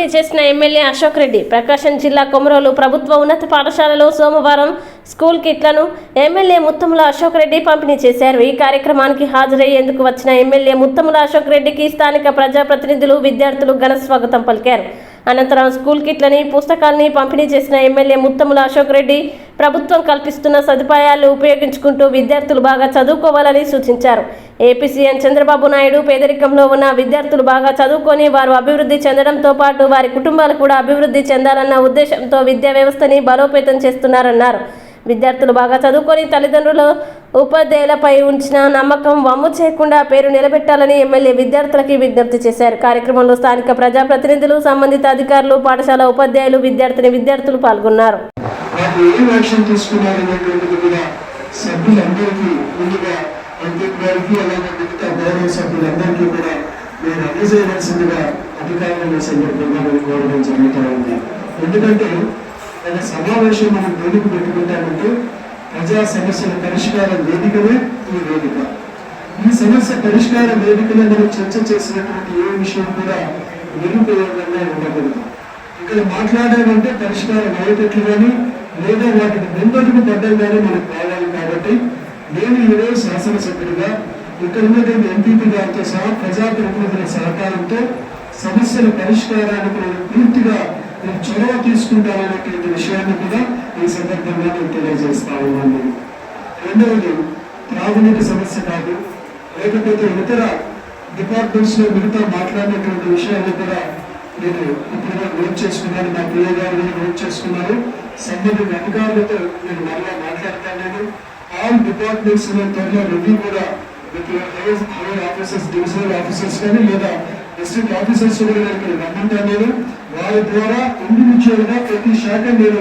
పంపిణీ చేసిన ఎమ్మెల్యే అశోక్ రెడ్డి ప్రకాశం జిల్లా కొమరోలు ప్రభుత్వ ఉన్నత పాఠశాలలో సోమవారం స్కూల్ కిట్లను ఎమ్మెల్యే ముత్తముల అశోక్ రెడ్డి పంపిణీ చేశారు. ఈ కార్యక్రమానికి హాజరయ్యేందుకు వచ్చిన ఎమ్మెల్యే ముత్తముల అశోక్ రెడ్డికి స్థానిక ప్రజాప్రతినిధులు, విద్యార్థులు ఘన స్వాగతం పలికారు. అనంతరం స్కూల్ కిట్లని, పుస్తకాలని పంపిణీ చేసిన ఎమ్మెల్యే ముత్తముల అశోక్ రెడ్డి ప్రభుత్వం కల్పిస్తున్న సదుపాయాలు ఉపయోగించుకుంటూ విద్యార్థులు బాగా చదువుకోవాలని సూచించారు. ఏపీ సీఎం చంద్రబాబు నాయుడు పేదరికంలో ఉన్న విద్యార్థులు బాగా చదువుకొని వారు అభివృద్ధి చెందడంతో పాటు వారి కుటుంబాలు కూడా అభివృద్ధి చెందాలన్న ఉద్దేశంతో విద్యా వ్యవస్థని బలోపేతం చేస్తున్నారన్నారు. విద్యార్థులు బాగా చదువుకొని తల్లిదండ్రులు, ఉపాధ్యాయులపై ఉంచిన నమ్మకం వమ్ము చేయకుండా పేరు నిలబెట్టాలని ఎమ్మెల్యే విద్యార్థులకి విజ్ఞప్తి చేశారు. కార్యక్రమంలో స్థానిక ప్రజాప్రతినిధులు, సంబంధిత అధికారులు, పాఠశాల ఉపాధ్యాయులు, విద్యార్థులు పాల్గొన్నారు. ఎందుకంటే సమావేశం మనం వేదిక పెట్టుకుంటామంటే ప్రజా సమస్యల పరిష్కార వేదికనే ఈ వేదిక. ఈ సమస్య పరిష్కార వేదికలో మనం చర్చ చేసినటువంటి ఏ విషయం కూడా నిరుపయోగంగా ఉండకూడదు. ఇక్కడ మాట్లాడాలంటే పరిష్కారం అయ్యేటట్లు కానీ లేదా వాటికి ముందడుగు పడ్డంగానే మనకు కావాలి. కాబట్టి నేను ఈరోజు శాసనసభ్యుడిగా ఇక్కడ ఉన్నటువంటి ఎంపీపీ గారితో సహా ప్రజాప్రతినిధుల సహకారంతో సమస్యల పరిష్కారానికి నేను పూర్తిగా చొరవ తీసుకుంటాననేటువంటి విషయాన్ని కూడా ఈ సందర్భంగా నేను తెలియజేస్తా ఉన్నాను. రెండవది, త్రాగునీటి సమస్య కాదు, లేకపోతే ఇతర డిపార్ట్మెంట్స్ లో మిగతా మాట్లాడినటువంటి విషయాన్ని కూడా నేను ఇప్పుడు నోట్ చేసుకున్నాను. నా పిల్లల గారు నోట్ చేసుకున్నారు. సంబంధిత అధికారులతో నేను మరలా మాట్లాడతాను. ఆల్ డిపార్ట్మెంట్స్ త్వరలో రివ్యూ కూడా హైయర్ ఆఫీసర్స్, డివిజనల్ ఆఫీసర్స్ కానీ లేదా డిస్ట్రిక్ట్ ఆఫీసర్స్ కూడా నేను రమ్మంటాను. వారి ద్వారా ఇండివిజువల్ గా ప్రతి శాఖ నేను